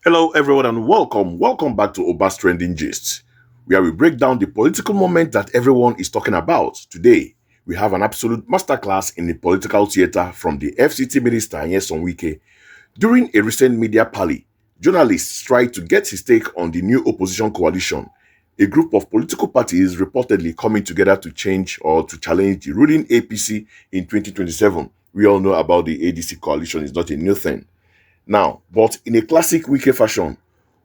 Hello, everyone, and welcome. Welcome back to Oba's Trending Gist, where we break down the political moment that everyone is talking about. Today, we have an absolute masterclass in the political theater from the FCT Minister Nyesom Wike. During a recent media parley, journalists tried to get his take on the new opposition coalition, a group of political parties reportedly coming together to change or to challenge the ruling APC in 2027. We all know about the ADC coalition, it's not a new thing. Now, but in a classic Wike fashion,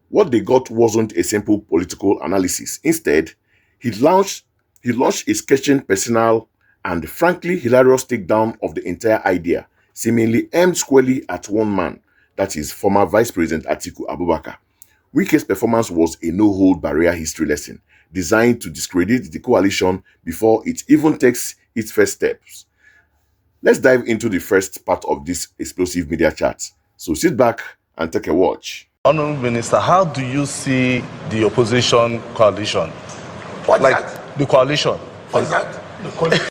what they got wasn't a simple political analysis. Instead, he launched a sketching, personal, and frankly hilarious takedown of the entire idea, seemingly aimed squarely at one man, that is former Vice President Atiku Abubakar. Wike's performance was a no-hold barrier history lesson, designed to discredit the coalition before it even takes its first steps. Let's dive into the first part of this explosive media chat. So sit back and take a watch. Honourable Minister, how do you see the opposition coalition? What Like that? the coalition? What is that? The coalition.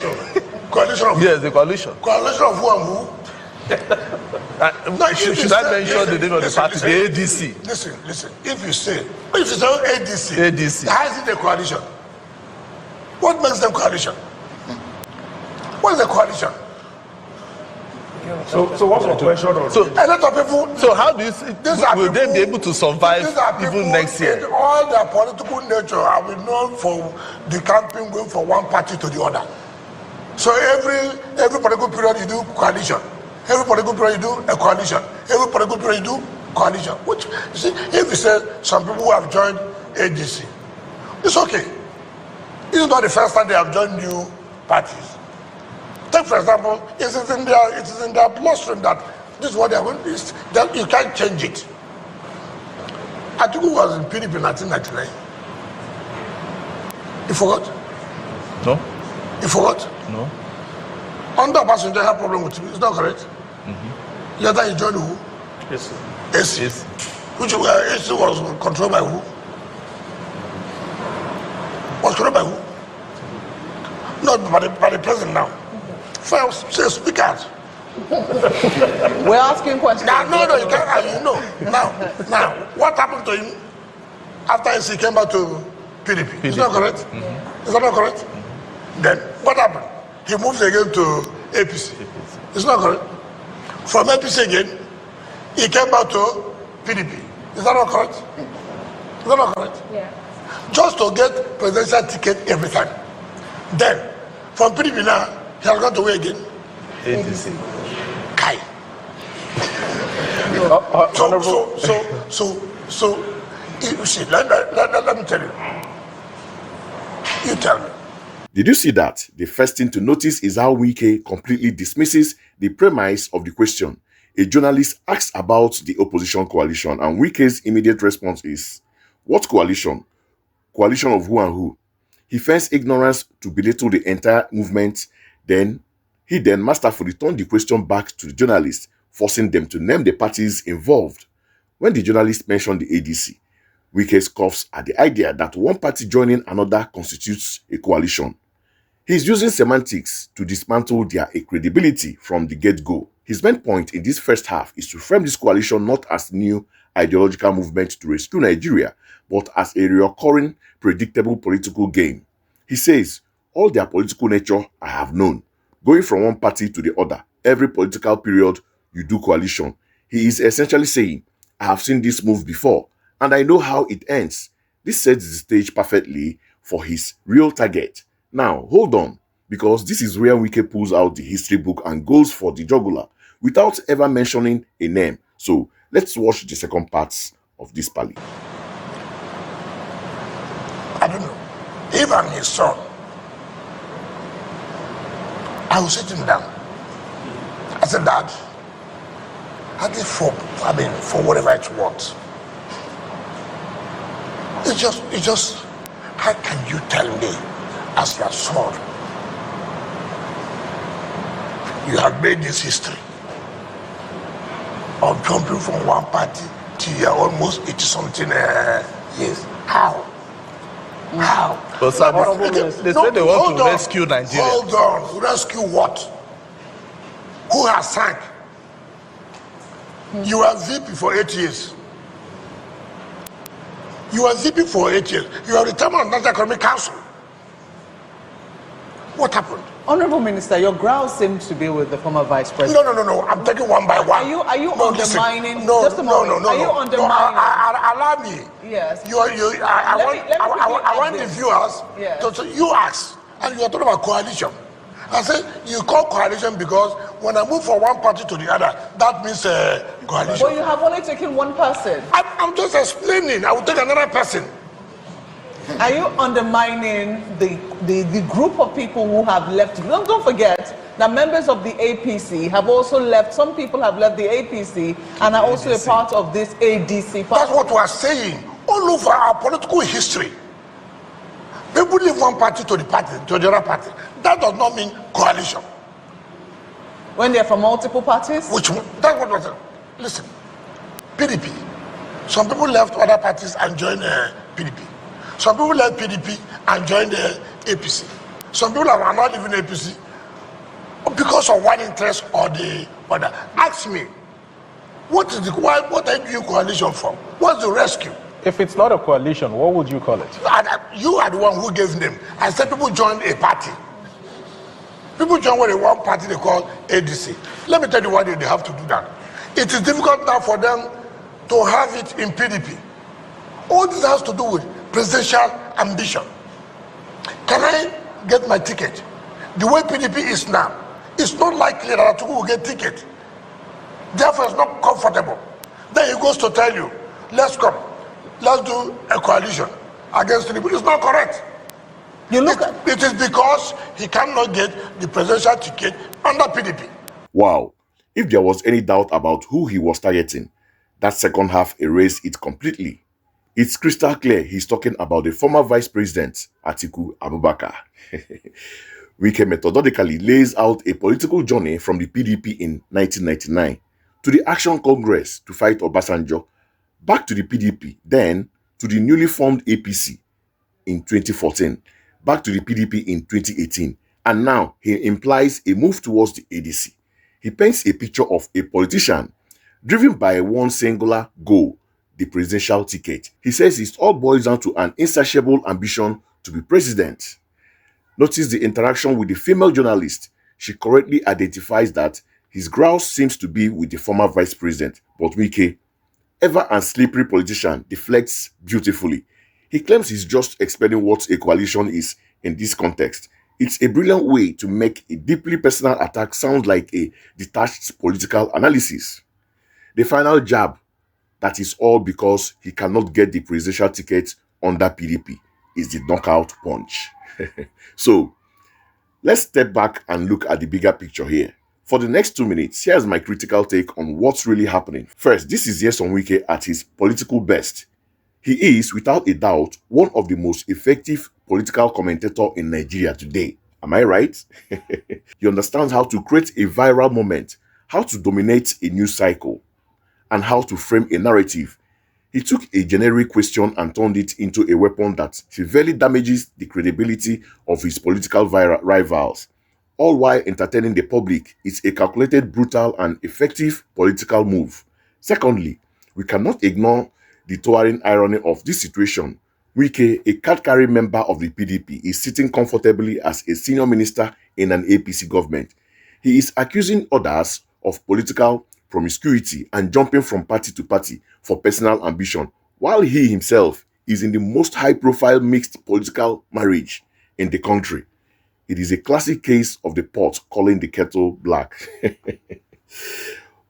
Coalition of Yes, the coalition. coalition of who and who? No, Should I mention the name of the party? The ADC. Listen. If you say ADC, ADC. how is it a coalition? What makes them coalition? What is a coalition? So what's your question on So, A lot of people. so how do you see, will they be able to survive These are people even next year? in all their political nature have been known for the campaign going from one party to the other. So every political period you do coalition. Every political period you do a coalition. Every political period you do coalition. Which you see, if you say some people who have joined ADC, it's okay. It's not the first time they have joined new parties. Take for example, it is in their bloodstream that this is what they are going to do. That you can't change it. Atiku was in PDP in 1999. You forgot? No? You forgot? No? Under Passenger had problem with him. It's not correct. Later he joined who? Yes, sir. AC. Yes. Which AC was controlled by who? Was controlled by who? Not by the president now. First, say speak out. We're asking questions. No, you can't. You know. Now, what happened to him after AC came back to PDP? Is that correct? Is that not correct? Then what happened? He moves again to APC. It's not correct. From APC again, he came back to PDP. Is that not correct? Is that not correct? Yeah. Just to get presidential ticket every time. Then, from PDP now, he has gone to where again? ADC. Kai. So, you see, let me tell you. You tell me. Did you see that? The first thing to notice is how Wike completely dismisses the premise of the question. A journalist asks about the opposition coalition, and Wike's immediate response is, what coalition? Coalition of who and who? He feigns ignorance to belittle the entire movement. He then masterfully turned the question back to the journalists, forcing them to name the parties involved. When the journalist mentioned the ADC, Wike scoffs at the idea that one party joining another constitutes a coalition. He's using semantics to dismantle their credibility from the get-go. His main point in this first half is to frame this coalition not as new ideological movement to rescue Nigeria, but as a recurring, predictable political game. He says, all their political nature I have known. Going from one party to the other, every political period you do coalition. He is essentially saying, I have seen this move before, and I know how it ends. This sets the stage perfectly for his real target. Now, hold on, because this is where Wike pulls out the history book and goes for the jugular without ever mentioning a name. So, let's watch the second part of this parley. I don't know. If I'm his son, I will sit him down. I said, Dad, I did for whatever it's worth. It's just, how can you tell me as your son, you have made this history of jumping from one party to your almost 80-something years? How? How? But sir, they say they want to rescue Nigeria. Hold on. Rescue what? Who has sank? You were VP for 8 years. You were VP for 8 years. You are retired on National Economic Council. What happened? Honorable Minister, your ground seems to be with the former Vice President. No. I'm taking one by one. Are you undermining? Listen. No. Just a moment. No. Are you undermining? Allow me. Yes. I want the viewers Yes. to you ask, and you are talking about coalition. I said you call coalition because when I move from one party to the other, that means coalition. But you have only taken one person. I'm just explaining. I will take another person. Are you undermining the group of people who have left? Don't forget that members of the APC have also left. Some people have left the APC and are also a part of this ADC party. That's what we are saying. All over our political history, people leave one party to the other party. That does not mean coalition. When they're from multiple parties? Which one? That's what was. Listen, PDP. Some people left other parties and joined PDP. Some people left PDP and joined the APC. Some people are not even APC because of one interest or the other. Ask me, what are you doing coalition for? What's the rescue? If it's not a coalition, what would you call it? You are the one who gave them. I said people joined a party. People join one party they call ADC. Let me tell you why they have to do that. It is difficult now for them to have it in PDP. All this has to do with presidential ambition. Can I get my ticket? The way PDP is now, it's not likely that Atiku will get ticket. Therefore, it's not comfortable. Then he goes to tell you, let's come. Let's do a coalition against Tinubu. It's not correct. It is because he cannot get the presidential ticket under PDP. Wow. If there was any doubt about who he was targeting, that second half erased it completely. It's crystal clear he's talking about the former Vice President, Atiku Abubakar. Wike methodically lays out a political journey from the PDP in 1999 to the Action Congress to fight Obasanjo, back to the PDP, then to the newly formed APC in 2014, back to the PDP in 2018, and now he implies a move towards the ADC. He paints a picture of a politician driven by one singular goal, the presidential ticket. He says it all boils down to an insatiable ambition to be president. Notice the interaction with the female journalist. She correctly identifies that his grouse seems to be with the former vice president, but Wike, ever and slippery politician, deflects beautifully. He claims he's just explaining what a coalition is in this context. It's a brilliant way to make a deeply personal attack sound like a detached political analysis. The final jab, that is all because he cannot get the presidential ticket under PDP, is the knockout punch. So, let's step back and look at the bigger picture here. For the next 2 minutes, here's my critical take on what's really happening. First, this is Nyesom Wike at his political best. He is, without a doubt, one of the most effective political commentators in Nigeria today. Am I right? He understands how to create a viral moment, how to dominate a news cycle, and how to frame a narrative. He took a generic question and turned it into a weapon that severely damages the credibility of his political rivals, all while entertaining the public. It's a calculated, brutal, and effective political move. Secondly, we cannot ignore the towering irony of this situation. Wike, a card-carrying member of the PDP, is sitting comfortably as a senior minister in an APC government. He is accusing others of political promiscuity and jumping from party to party for personal ambition, while he himself is in the most high-profile mixed political marriage in the country. It is a classic case of the pot calling the kettle black.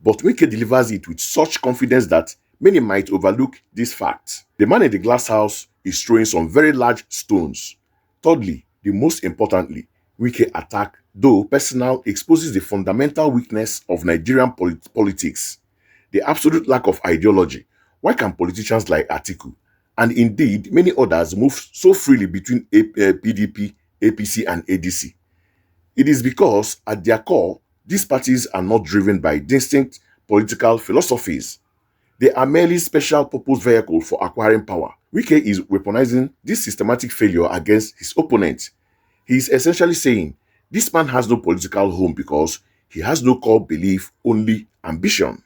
But Wike delivers it with such confidence that many might overlook this fact. The man in the glass house is throwing some very large stones. Thirdly, the most importantly, Wike attack, though personal, exposes the fundamental weakness of Nigerian politics, the absolute lack of ideology. Why can politicians like Atiku, and indeed many others, move so freely between PDP, APC, and ADC? It is because, at their core, these parties are not driven by distinct political philosophies. They are merely special purpose vehicles for acquiring power. Wike is weaponizing this systematic failure against his opponent. He is essentially saying, this man has no political home because he has no core belief, only ambition.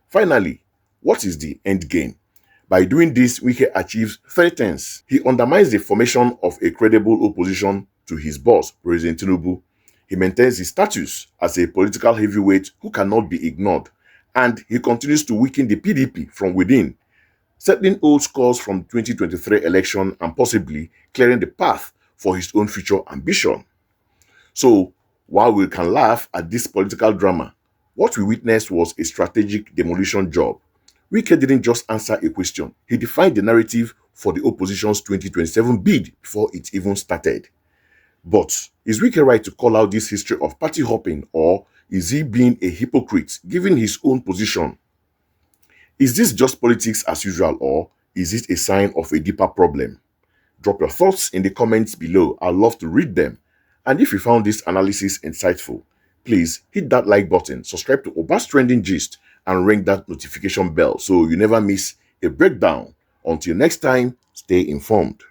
Finally, what is the end game? By doing this, Wike achieves three things. He undermines the formation of a credible opposition to his boss, President Tinubu. He maintains his status as a political heavyweight who cannot be ignored, and he continues to weaken the PDP from within, settling old scores from 2023 election and possibly clearing the path for his own future ambition. So, while we can laugh at this political drama, what we witnessed was a strategic demolition job. Wike didn't just answer a question, he defined the narrative for the opposition's 2027 bid before it even started. But is Wike right to call out this history of party hopping, or is he being a hypocrite given his own position? Is this just politics as usual, or is it a sign of a deeper problem? Drop your thoughts in the comments below. I'd love to read them. And if you found this analysis insightful, please hit that like button, subscribe to Oba's Trending Gist, and ring that notification bell so you never miss a breakdown. Until next time, stay informed.